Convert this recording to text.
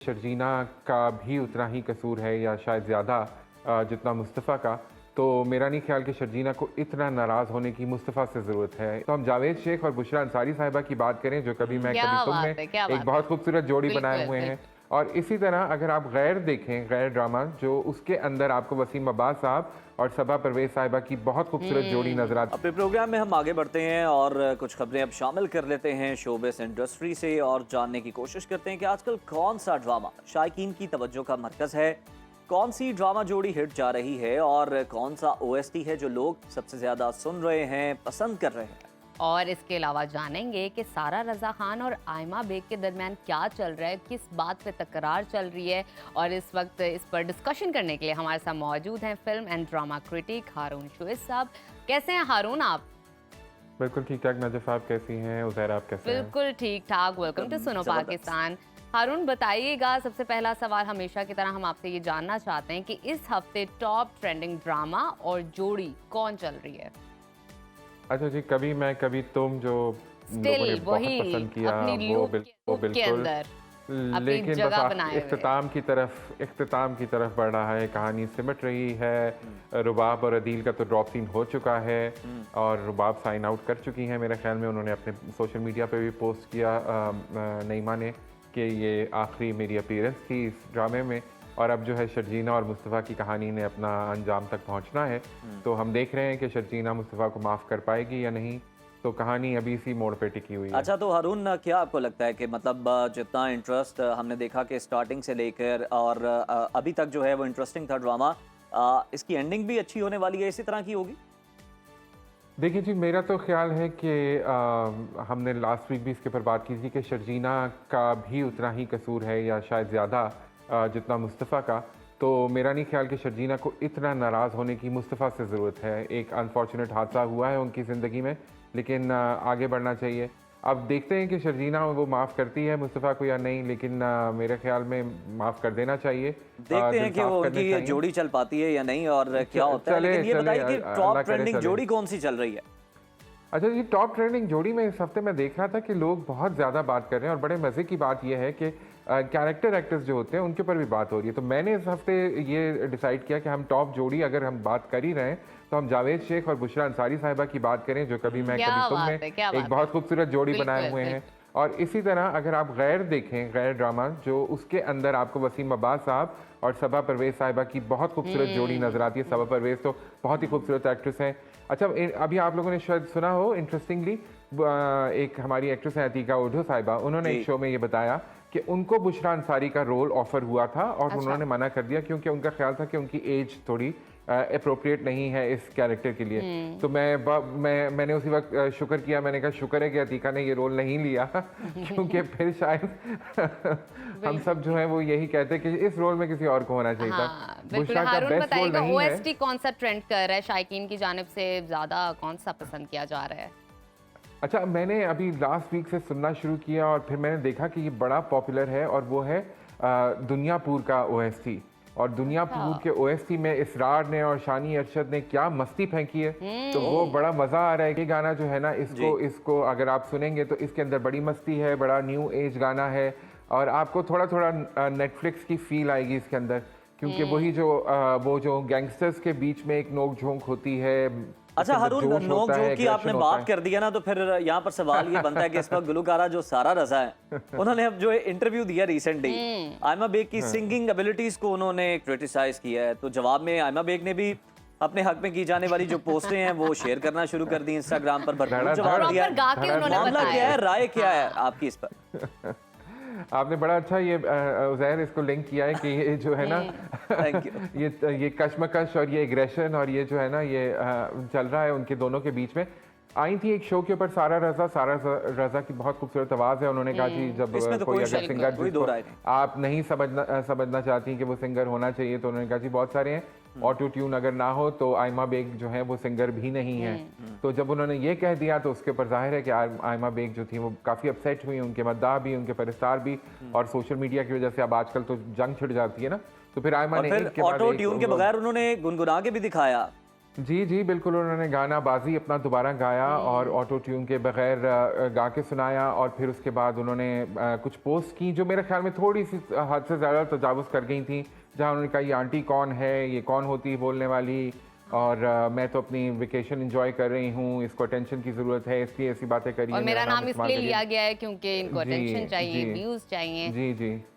शर्जीना का भी उतना ही कसूर है या शायद ज़्यादा जितना मुस्तफ़ा का। तो मेरा नहीं ख्याल कि शर्जीना को इतना नाराज़ होने की मुस्तफ़ा से ज़रूरत है। तो हम जावेद शेख और बुशरा अंसारी साहिबा की बात करें जो कभी मैं कभी क्या तुम में बात है, क्या एक बात है। बहुत खूबसूरत जोड़ी बनाए बिल्कुल, हुए हैं। बिल्कुल। और इसी तरह अगर आप गैर देखें, गैर ड्रामा जो उसके अंदर आपको वसीम अब्बास साहब और सबा परवेज़ साहिबा की बहुत खूबसूरत जोड़ी नज़र आती है। अपने प्रोग्राम में हम आगे बढ़ते हैं और कुछ खबरें अब शामिल कर लेते हैं शोबिस इंडस्ट्री से और जानने की कोशिश करते हैं कि आजकल कौन सा ड्रामा शायकीन की तवज्जो का मरकज़ है, कौन सी ड्रामा जोड़ी हिट जा रही है और कौन सा ओएसटी है जो लोग सबसे ज़्यादा सुन रहे हैं, पसंद कर रहे हैं। और इसके अलावा जानेंगे कि सारा रज़ा खान और आयमा बेग के दरमियान क्या चल रहा है, किस बात पे तकरार चल रही है। और इस वक्त इस पर डिस्कशन करने के लिए हमारे साथ मौजूद हैं फिल्म एंड ड्रामा क्रिटिक हारून शुइस साहब। कैसे हैं हारून आप? बिल्कुल ठीक ठाक। नजफ़ साहब कैसी हैं? उज़ैर आप कैसे हैं? बिल्कुल ठीक ठाक। वेलकम टू सुनो पाकिस्तान। हारून बताइएगा, सबसे पहला सवाल हमेशा की तरह हम आपसे ये जानना चाहते हैं कि इस हफ्ते टॉप ट्रेंडिंग ड्रामा और जोड़ी कौन चल रही है? अच्छा जी, कभी मैं कभी तुम जो लोगों ने स्टिल बहुत वही पसंद किया अपनी वो लूप के बिल्कुल। अंदर अपनी लेकिन बस जगह बनाए हुए। इख्तिताम की तरफ बढ़ रहा है, कहानी सिमट रही है। रुबाब और अदील का तो ड्रॉप सीन हो चुका है और रुबाब साइन आउट कर चुकी हैं मेरे ख्याल में। उन्होंने अपने सोशल मीडिया पे भी पोस्ट किया नईमा ने कि ये आखिरी मेरी अपीयरेंस थी इस ड्रामे में और अब जो है शर्जीना और मुस्तफ़ा की कहानी ने अपना अंजाम तक पहुंचना है। तो हम देख रहे हैं कि शर्जीना मुस्तफ़ा को माफ़ कर पाएगी या नहीं। तो कहानी अभी इसी मोड़ पे टिकी हुई है। अच्छा, तो हारून क्या आपको लगता है कि मतलब जितना इंटरेस्ट हमने देखा कि स्टार्टिंग से लेकर और अभी तक जो है वो इंटरेस्टिंग था ड्रामा, इसकी एंडिंग भी अच्छी होने वाली है, इसी तरह की होगी? देखिए जी, मेरा तो ख्याल है कि हमने लास्ट वीक भी इसके ऊपर बात की थी कि शर्जीना का भी उतना ही कसूर है या शायद ज़्यादा जितना मुस्तफ़ा का। तो मेरा नहीं ख्याल कि शर्जीना को इतना नाराज़ होने की मुस्तफ़ा से ज़रूरत है। एक अनफॉर्चुनेट हादसा हुआ है उनकी ज़िंदगी में, लेकिन आगे बढ़ना चाहिए। अब देखते हैं कि शर्जीना वो माफ़ करती है मुस्तफ़ा को या नहीं, लेकिन मेरे ख्याल में माफ़ कर देना चाहिए। देखते हैं कि वो उनकी ये जोड़ी चल पाती है या नहीं और क्या होता है। लेकिन ये बताइए कि टॉप ट्रेंडिंग जोड़ी कौन सी चल रही है? अच्छा जी, टॉप ट्रेंडिंग जोड़ी में इस हफ्ते मैं देख रहा था कि लोग बहुत ज़्यादा बात कर रहे हैं और बड़े मज़े की बात यह है कि कैरेक्टर एक्टर्स जो होते हैं उनके ऊपर भी बात हो रही है। तो मैंने इस हफ्ते ये डिसाइड किया कि हम टॉप जोड़ी अगर हम बात कर ही रहे हैं तो हम जावेद शेख और बुशरा अंसारी साहिबा की बात करें जो कभी मैं कभी तुम में एक बहुत खूबसूरत जोड़ी बनाए हुए हैं। और इसी तरह अगर आप गैर देखें, गैर ड्रामा जो उसके अंदर आपको वसीम अब्बास साहब और सबा परवेज़ साहिबा की बहुत खूबसूरत जोड़ी नज़र आती है। सबा परवेज़ तो बहुत ही खूबसूरत एक्ट्रेस हैं। अच्छा, अभी आप लोगों ने शायद सुना हो, इंटरेस्टिंगली एक हमारी एक्ट्रेस है अतीका ओढो साहिबा, उन्होंने एक शो में ये बताया कि उनको बुशरा अंसारी का रोल ऑफर हुआ था और उन्होंने मना कर दिया क्योंकि उनका ख्याल था कि उनकी एज थोड़ी अप्रोप्रिएट नहीं है इस कैरेक्टर के लिए। तो मैंने उसी वक्त शुक्र किया, मैंने कहा शुक्र है कि अतीका ने ये रोल नहीं लिया क्योंकि फिर शायद हम सब जो है वो यही कहते हैं कि इस रोल में किसी और को होना चाहिए था। बुशरा का बेस्ट रोल नहीं है। ओएसटी कौन सा ट्रेंड कर रहा है, शायकीन की जानिब से ज़्यादा कौन सा पसंद किया जा रहा है? अच्छा, मैंने अभी लास्ट वीक से सुनना शुरू किया और फिर मैंने देखा कि ये बड़ा पॉपुलर है और वो है दुनियापुर का ओएसटी। और दुनियापुर के ओएसटी में इसरार ने और शानी अरशद ने क्या मस्ती फेंकी है। तो वो बड़ा मज़ा आ रहा है। ये गाना जो है ना, इसको अगर आप सुनेंगे तो इसके अंदर बड़ी मस्ती है, बड़ा न्यू एज गाना है और आपको थोड़ा थोड़ा नेटफ्लिक्स की फील आएगी इसके अंदर, क्योंकि वही वो जो गैंगस्टर्स के बीच में एक नोक झोंक होती है। अच्छा हारून, नोक झोंक की आपने बात कर दिया ना, तो फिर यहाँ पर सवाल ये बनता है कि इस वक्त गुलकारा जो सारा रज़ा है उन्होंने अब जो इंटरव्यू दिया रिसेंटली, आयमा बेग की सिंगिंग एबिलिटीज को उन्होंने क्रिटिसाइज किया है। तो जवाब में आयमा बेग ने भी अपने हक में की जाने वाली जो पोस्टें हैं वो शेयर करना शुरू कर दी इंस्टाग्राम पर, भरपूर जवाब दिया। मामला क्या है, राय क्या है आपकी इस पर? आपने बड़ा अच्छा ये उज़ैर इसको लिंक किया है कि ये जो है ना ये कश्मकश और ये एग्रेशन और ये जो है ना ये चल रहा है उनके दोनों के बीच में। आई थी एक शो के ऊपर सारा रज़ा की बहुत खूबसूरत आवाज़ है। उन्होंने कहा कि जब तो कोई अगर सिंगर आप नहीं समझना चाहती कि वो सिंगर होना चाहिए तो उन्होंने कहा जी बहुत सारे हैं, ऑटो ट्यून अगर ना हो तो आयमा बेग जो है वो सिंगर भी नहीं है। तो जब उन्होंने ये कह दिया तो उसके ऊपर जाहिर है कि आयमा बेग जो थी वो काफ़ी अपसेट हुई, उनके मद्दाह भी, उनके परस्तार भी। और सोशल मीडिया की वजह से अब आजकल तो जंग छिड़ जाती है ना, तो फिर आयमा ने ऑटो ट्यून के बगैर उन्होंने गुनगुना के भी दिखाया जी, जी, बिल्कुल उन्होंने गाना बाज़ी अपना दोबारा गाया और ऑटो ट्यून के बगैर गा के सुनाया और फिर उसके बाद उन्होंने कुछ पोस्ट की जो मेरे ख्याल में थोड़ी-सी हद से ज़्यादा तजावुज़ कर गई थी, जहाँ उन्होंने कहा ये आंटी कौन है, ये कौन होती है बोलने वाली और मैं तो अपनी वेकेशन एंजॉय कर रही हूँ, इसको अटेंशन की ज़रूरत है, इसलिए ऐसी बातें करी और है, मेरा नाम इस्तेमाल इसलिए करिए। लिया गया है क्योंकि इनको जी, अटेंशन चाहिए, जी। व्यूज़ चाहिए। जी, जी।